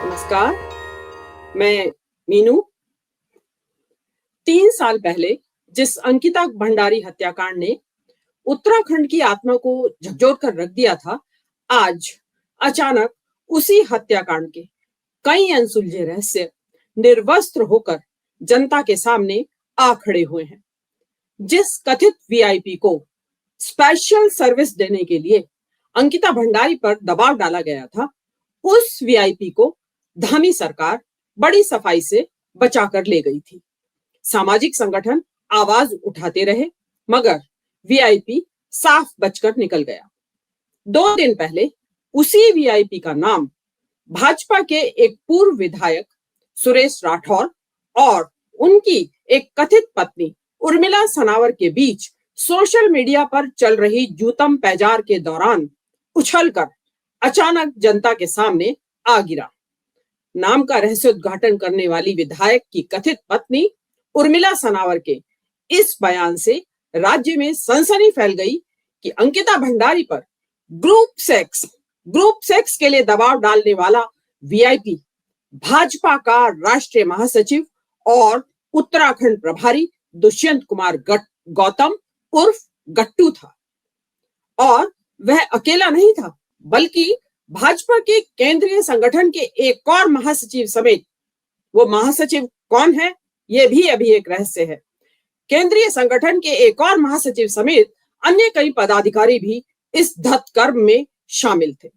नमस्कार, मैं मीनू। 3 साल पहले जिस अंकिता भंडारी हत्याकांड ने उत्तराखंड की आत्मा को झकझोर कर रख दिया था, आज अचानक उसी हत्याकांड के कई अनसुलझे रहस्य निर्वस्त्र होकर जनता के सामने आ खड़े हुए हैं। जिस कथित वीआईपी को स्पेशल सर्विस देने के लिए अंकिता भंडारी पर दबाव डाला गया था, उस वीआईपी को धामी सरकार बड़ी सफाई से बचाकर ले गई थी। सामाजिक संगठन आवाज उठाते रहे, मगर वीआईपी साफ बचकर निकल गया। 2 दिन पहले उसी वीआईपी का नाम भाजपा के एक पूर्व विधायक सुरेश राठौर और उनकी एक कथित पत्नी उर्मिला सनावर के बीच सोशल मीडिया पर चल रही जूतम पैजार के दौरान उछलकर अचानक जनता के सामने आ गिरा। नाम का रहस्य उद्घाटन करने वाली विधायक की कथित पत्नी उर्मिला सनावर के इस बयान से राज्य में सनसनी फैल गई कि अंकिता भंडारी पर ग्रुप सेक्स के लिए दबाव डालने वाला वीआईपी भाजपा का राष्ट्रीय महासचिव और उत्तराखंड प्रभारी दुष्यंत कुमार गौतम उर्फ गट्टू था। और वह अकेला नहीं था, बल्कि भाजपा के केंद्रीय संगठन के एक और महासचिव समेत, वो महासचिव कौन है ये भी अभी एक रहस्य है, केंद्रीय संगठन के एक और महासचिव समेत अन्य कई पदाधिकारी भी इस धत्कर्म में शामिल थे।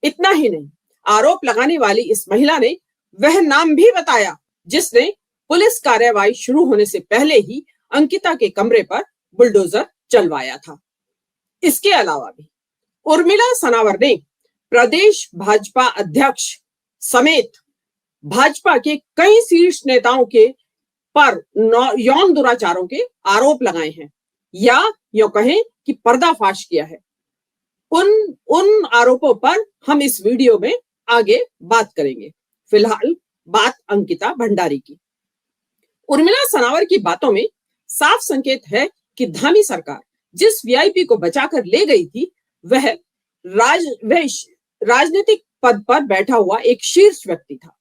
इतना ही नहीं, आरोप लगाने वाली इस महिला ने वह नाम भी बताया जिसने पुलिस कार्रवाई शुरू होने से पहले ही अंकिता के कमरे पर बुलडोजर चलवाया था। इसके अलावा भी उर्मिला सनावर ने प्रदेश भाजपा अध्यक्ष समेत भाजपा के कई शीर्ष नेताओं के पर यौन दुराचारों के आरोप लगाए हैं, या यूं कहें कि पर्दाफाश किया है। उन आरोपों पर हम इस वीडियो में आगे बात करेंगे। फिलहाल बात अंकिता भंडारी की। उर्मिला सनावर की बातों में साफ संकेत है कि धामी सरकार जिस वीआईपी को बचाकर ले गई थी, वह राजनीतिक पद पर बैठा हुआ एक शीर्ष व्यक्ति था।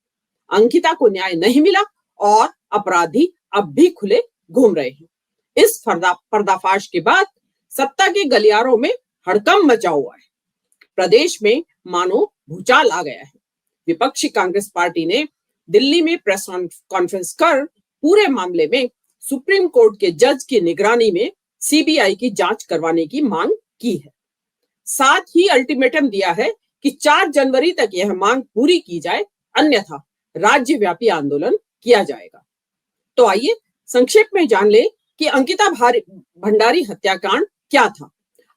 अंकिता को न्याय नहीं मिला और अपराधी अब भी खुले घूम रहे हैं। इस पर्दाफाश के बाद सत्ता के गलियारों में हड़कंप मचा हुआ है। प्रदेश में मानो भूचाल आ गया है। विपक्षी कांग्रेस पार्टी ने दिल्ली में प्रेस कॉन्फ्रेंस कर पूरे मामले में सुप्रीम कोर्ट के जज की निगरानी में सीबीआई की जांच करवाने की मांग की है। साथ ही अल्टीमेटम दिया है कि 4 जनवरी तक यह मांग पूरी की जाए, अन्यथा राज्यव्यापी आंदोलन किया जाएगा। तो आइए संक्षेप में जान ले कि अंकिता भंडारी हत्याकांड क्या था।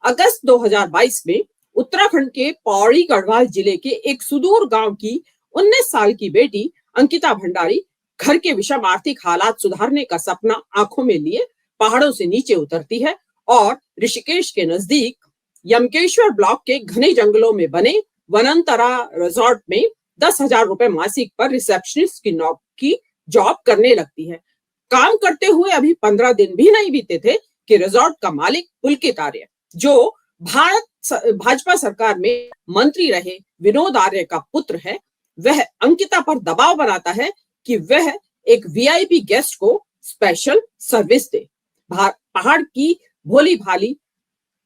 अगस्त 2022 में उत्तराखंड के पौड़ी गढ़वाल जिले के एक सुदूर गांव की 19 साल की बेटी अंकिता भंडारी घर के विषम आर्थिक हालात सुधारने का सपना आंखों में लिए पहाड़ों से नीचे उतरती है और ऋषिकेश के नजदीक यमकेश्वर ब्लॉक के घने जंगलों में बने वनंतरा रिजॉर्ट में 10,000 रुपए मासिक पर रिसेप्शनिस्ट की जॉब करने लगती है। काम करते हुए अभी 15 दिन भी नहीं बीते थे कि रिजॉर्ट का मालिक पुलकित आर्य, जो भाजपा सरकार में मंत्री रहे विनोद आर्य का पुत्र है, वह अंकिता पर दबाव बनाता है कि वह एक वीआईपी गेस्ट को स्पेशल सर्विस दे। पहाड़ की भोली भाली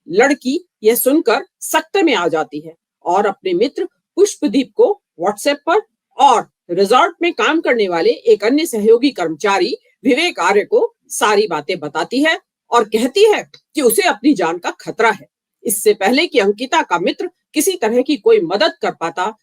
लड़की यह सुनकर सख्त में आ जाती है और अपने मित्र पुष्पदीप को व्हाट्सएप पर और रिजॉर्ट में काम करने वाले एक अन्य सहयोगी कर्मचारी विवेक आर्य को सारी बातें बताती है और कहती है कि उसे अपनी जान का खतरा है। इससे पहले कि अंकिता का मित्र किसी तरह की कोई मदद कर पाता,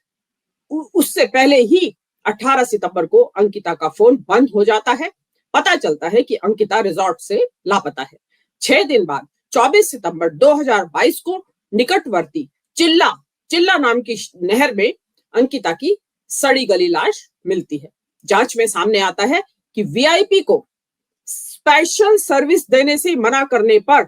उससे पहले ही 18 सितंबर को अंकिता का फोन बंद हो जाता है। पता चलता है कि अंकिता रिजॉर्ट से लापता है। 6 दिन बाद 24 सितंबर 2022 को निकटवर्ती चिल्ला नाम की नहर में अंकिता की सड़ी गली लाश मिलती है। जांच में सामने आता है कि वीआईपी को स्पेशल सर्विस देने से मना करने पर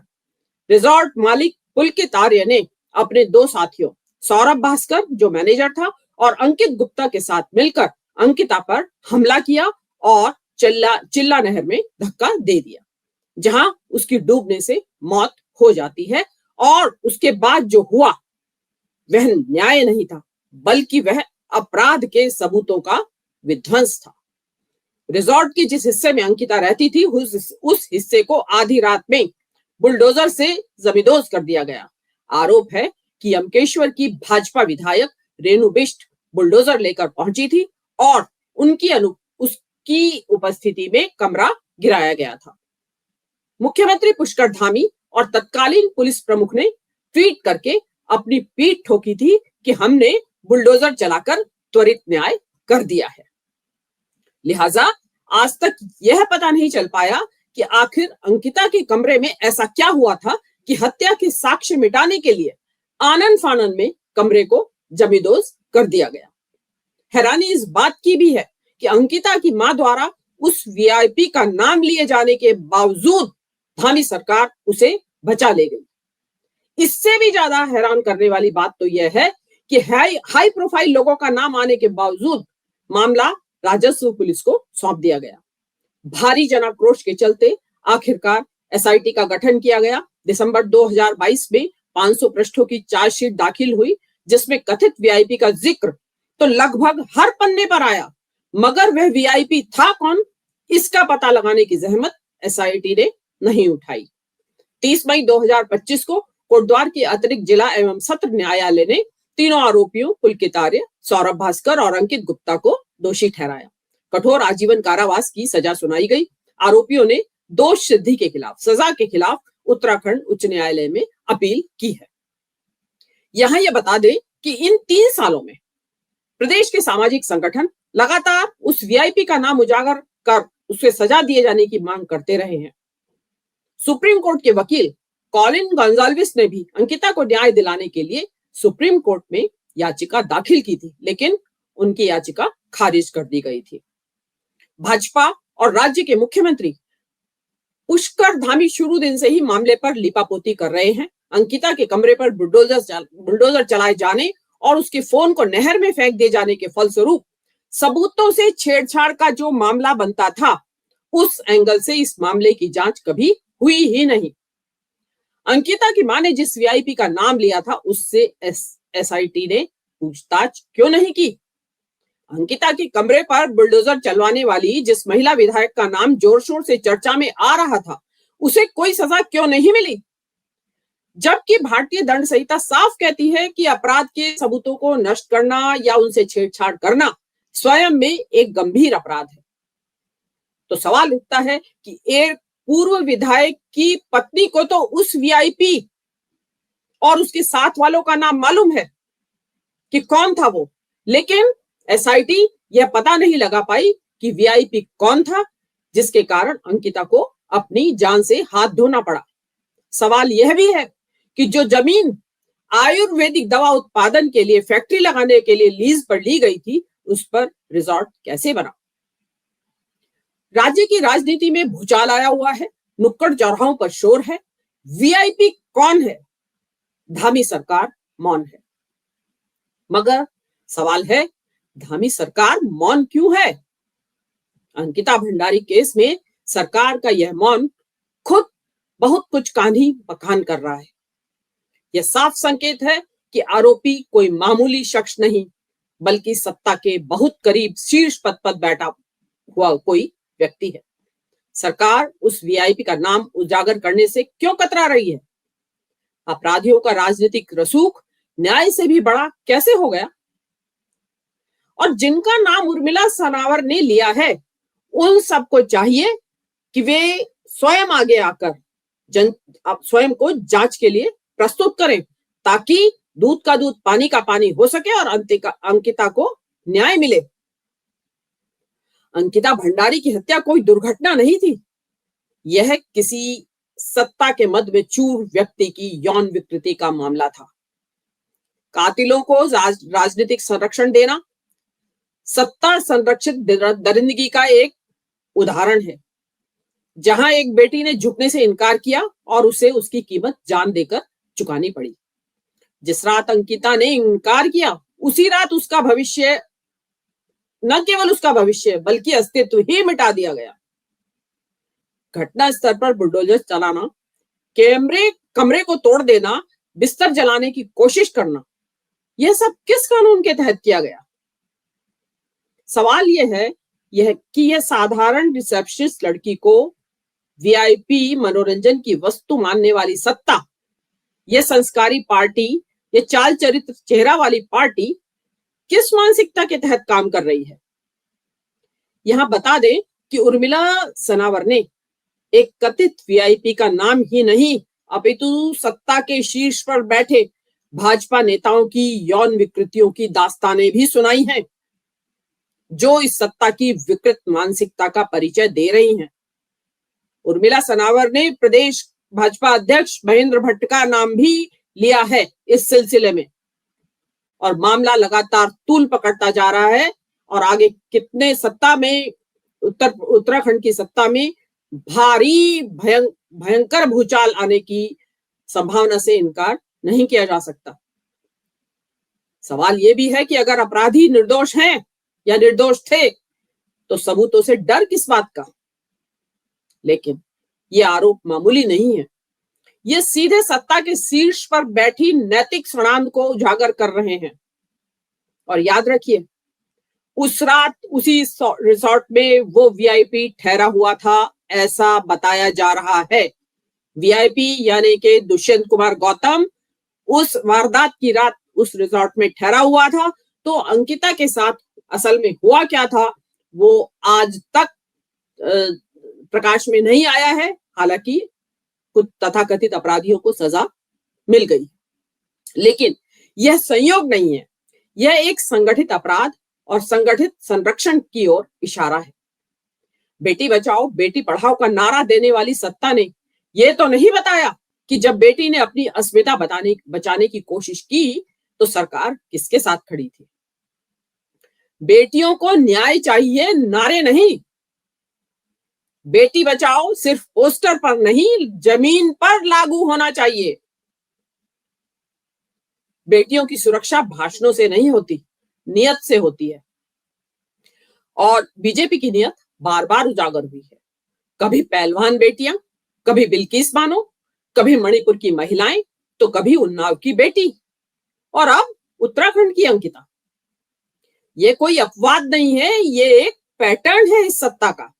रिजॉर्ट मालिक पुलकित आर्य ने अपने 2 साथियों सौरभ भास्कर, जो मैनेजर था, और अंकित गुप्ता के साथ मिलकर अंकिता पर हमला किया और चिल्ला नहर में धक्का दे दिया, जहां उसकी डूबने से मौत हो जाती है। और उसके बाद जो हुआ वह न्याय नहीं था, बल्कि वह अपराध के सबूतों का विध्वंस था। रिजॉर्ट के जिस हिस्से में अंकिता रहती थी उस हिस्से को आधी रात में बुलडोजर से जमींदोज कर दिया गया। आरोप है कि यमकेश्वर की भाजपा विधायक रेणु बिष्ट बुलडोजर लेकर पहुंची थी और उसकी उपस्थिति में कमरा गिराया गया था। मुख्यमंत्री पुष्कर धामी और तत्कालीन पुलिस प्रमुख ने ट्वीट करके अपनी पीठ ठोकी थी कि हमने बुलडोजर चलाकर त्वरित न्याय कर दिया है। लिहाजा आज तक यह पता नहीं चल पाया कि आखिर अंकिता के कमरे में ऐसा क्या हुआ था कि हत्या के साक्ष्य मिटाने के लिए आनन फानन में कमरे को जमींदोज कर दिया गया। हैरानी इस बात की भी है कि अंकिता की मां द्वारा उस वीआईपी का नाम लिए जाने के बावजूद धामी सरकार उसे बचा ले गई। इससे भी ज्यादा हैरान करने वाली बात तो यह है कि हाई प्रोफाइल लोगों का नाम आने के बावजूद मामला राजस्व पुलिस को सौंप दिया गया। भारी जनाक्रोश के चलते आखिरकार एसआईटी का गठन किया गया। दिसंबर 2022 में 500 पृष्ठों की चार्जशीट दाखिल हुई, जिसमें कथित वीआईपी का जिक्र तो लगभग हर पन्ने पर आया, मगर वह वीआईपी था कौन, इसका पता लगाने की जहमत एसआईटी ने नहीं उठाई। 30 मई 2025 को कोटद्वार के अतिरिक्त जिला एवं सत्र न्यायालय ने तीनों आरोपियों पुलकित आर्य, सौरभ भास्कर और अंकित गुप्ता को दोषी ठहराया। कठोर आजीवन कारावास की सजा सुनाई गई। आरोपियों ने दोष सिद्धि के खिलाफ सजा के खिलाफ उत्तराखंड उच्च न्यायालय में अपील की है। यहां यह बता दें कि इन 3 सालों में प्रदेश के सामाजिक संगठन लगातार उस वीआईपी का नाम उजागर कर उसे सजा दिए जाने की मांग करते रहे हैं। सुप्रीम कोर्ट के वकील कॉलिन गोंजाल्विस ने भी अंकिता को न्याय दिलाने के लिए सुप्रीम कोर्ट में याचिका दाखिल की थी, लेकिन उनकी याचिका खारिज कर दी गई थी। भाजपा और राज्य के मुख्यमंत्री पुष्कर धामी शुरू दिन से ही मामले पर लीपापोती कर रहे हैं। अंकिता के कमरे पर बुलडोजर चलाए जाने और उसके फोन को नहर में फेंक दिए जाने के फलस्वरूप सबूतों से छेड़छाड़ का जो मामला बनता था, उस एंगल से इस मामले की जांच कभी हुई ही नहीं। अंकिता की मां ने जिस वीआईपी का नाम लिया था, उससे एसआईटी ने पूछताछ क्यों नहीं की? अंकिता के कमरे पर बुलडोजर चलवाने वाली जिस महिला विधायक का नाम जोर शोर से चर्चा में आ रहा था, उसे कोई सजा क्यों नहीं मिली? जबकि भारतीय दंड संहिता साफ कहती है कि अपराध के सबूतों को नष्ट करना या उनसे छेड़छाड़ करना स्वयं में एक गंभीर अपराध है। तो सवाल उठता है कि एक पूर्व विधायक की पत्नी को तो उस वीआईपी और उसके साथ वालों का नाम मालूम है कि कौन था वो, लेकिन एसआईटी यह पता नहीं लगा पाई कि वीआईपी कौन था, जिसके कारण अंकिता को अपनी जान से हाथ धोना पड़ा। सवाल यह भी है कि जो जमीन आयुर्वेदिक दवा उत्पादन के लिए फैक्ट्री लगाने के लिए लीज पर ली गई थी, उस पर रिजॉर्ट कैसे बना? राज्य की राजनीति में भूचाल आया हुआ है, नुक्कड़ चौराहों पर शोर है। वीआईपी कौन है? धामी सरकार मौन है। मगर सवाल है, धामी सरकार मौन क्यों है? अंकिता भंडारी केस में सरकार का यह मौन खुद बहुत कुछ कहानी बखान कर रहा है। यह साफ संकेत है कि आरोपी कोई मामूली शख्स नहीं, बल्कि सत्ता के बहुत करीब शीर्ष पद पर बैठा हुआ कोई व्यक्ति है। सरकार उस वीआईपी का नाम उजागर करने से क्यों कतरा रही है? अपराधियों का राजनीतिक रसूख न्याय से भी बड़ा कैसे हो गया? और जिनका नाम उर्मिला सनावर ने लिया है, उन सबको चाहिए कि वे स्वयं आगे आकर स्वयं को जांच के लिए प्रस्तुत करें, ताकि दूध का दूध पानी का पानी हो सके और अंकिता को न्याय मिले। अंकिता भंडारी की हत्या कोई दुर्घटना नहीं थी। यह किसी सत्ता के मद में चूर व्यक्ति की यौन विकृति का मामला था। कातिलों को राजनीतिक संरक्षण देना सत्ता संरक्षित दरिंदगी का एक उदाहरण है, जहां एक बेटी ने झुकने से इनकार किया और उसे उसकी कीमत जान देकर चुकानी पड़ी। जिस रात अंकिता ने इनकार किया, उसी रात उसका भविष्य, न केवल उसका भविष्य बल्कि अस्तित्व ही मिटा दिया गया। घटना स्थल पर बुलडोजर चलाना, कमरे को तोड़ देना, बिस्तर जलाने की कोशिश करना, यह सब किस कानून के तहत किया गया? सवाल यह कि यह साधारण रिसेप्शनिस्ट लड़की को वीआईपी मनोरंजन की वस्तु मानने वाली सत्ता, यह संस्कारी पार्टी, यह चाल चरित्र चेहरा वाली पार्टी किस मानसिकता के तहत काम कर रही है? यहां बता दें कि उर्मिला सनावर ने एक कथित वीआईपी का नाम ही नहीं अपितु सत्ता के शीर्ष पर बैठे भाजपा नेताओं की यौन विकृतियों की दास्तानें भी सुनाई हैं, जो इस सत्ता की विकृत मानसिकता का परिचय दे रही हैं। उर्मिला सनावर ने प्रदेश भाजपा अध्यक्ष महेंद्र भट्ट का नाम भी लिया है इस सिलसिले में, और मामला लगातार तूल पकड़ता जा रहा है और आगे कितने सत्ता में उत्तराखंड की सत्ता में भारी भयंकर भूचाल आने की संभावना से इनकार नहीं किया जा सकता। सवाल यह भी है कि अगर अपराधी निर्दोष हैं या निर्दोष थे तो सबूतों से डर किस बात का? लेकिन यह आरोप मामूली नहीं है, ये सीधे सत्ता के शीर्ष पर बैठी नैतिक सड़ांध को उजागर कर रहे हैं। और याद रखिए, उस रात उसी रिसोर्ट में वो वीआईपी ठहरा हुआ था, ऐसा बताया जा रहा है। वीआईपी यानी कि दुष्यंत कुमार गौतम उस वारदात की रात उस रिसोर्ट में ठहरा हुआ था। तो अंकिता के साथ असल में हुआ क्या था वो आज तक प्रकाश में नहीं आया है। हालांकि कुछ तथाकथित अपराधियों को सजा मिल गई, लेकिन यह संयोग नहीं है, यह एक संगठित अपराध और संगठित संरक्षण की ओर इशारा है। बेटी बचाओ बेटी पढ़ाओ का नारा देने वाली सत्ता ने यह तो नहीं बताया कि जब बेटी ने अपनी अस्मिता बचाने की कोशिश की तो सरकार किसके साथ खड़ी थी। बेटियों को न्याय चाहिए, नारे नहीं। बेटी बचाओ सिर्फ पोस्टर पर नहीं, जमीन पर लागू होना चाहिए। बेटियों की सुरक्षा भाषणों से नहीं होती, नियत से होती है। और बीजेपी की नियत बार बार उजागर हुई है। कभी पहलवान बेटियां, कभी बिल्किस बानो, कभी मणिपुर की महिलाएं, तो कभी उन्नाव की बेटी, और अब उत्तराखंड की अंकिता। ये कोई अपवाद नहीं है, ये एक पैटर्न है इस सत्ता का।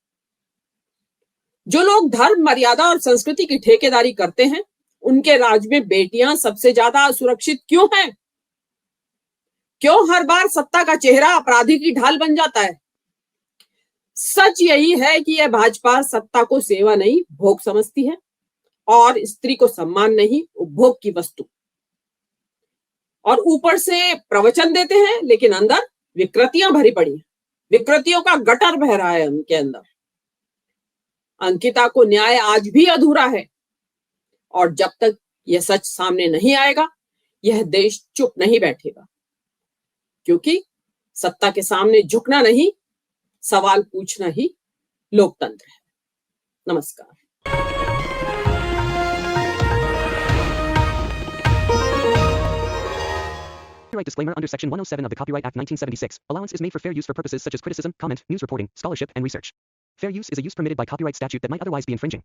जो लोग धर्म, मर्यादा और संस्कृति की ठेकेदारी करते हैं, उनके राज में बेटियां सबसे ज्यादा असुरक्षित क्यों हैं? क्यों हर बार सत्ता का चेहरा अपराधी की ढाल बन जाता है? सच यही है कि यह भाजपा सत्ता को सेवा नहीं भोग समझती है और स्त्री को सम्मान नहीं उपभोग की वस्तु, और ऊपर से प्रवचन देते हैं लेकिन अंदर विकृतियां भरी पड़ी हैं। विकृतियों का गटर बह रहा है उनके अंदर। अंकिता को न्याय आज भी अधूरा है, और जब तक यह सच सामने नहीं आएगा यह देश चुप नहीं बैठेगा, क्योंकि सत्ता के सामने झुकना नहीं, सवाल पूछना ही लोकतंत्र है। नमस्कार। Copyright disclaimer under Section 107 of the Copyright Act 1976. Allowance is made for fair use for purposes such as criticism, comment, news reporting, scholarship, and research. Fair use is a use permitted by copyright statute that might otherwise be infringing.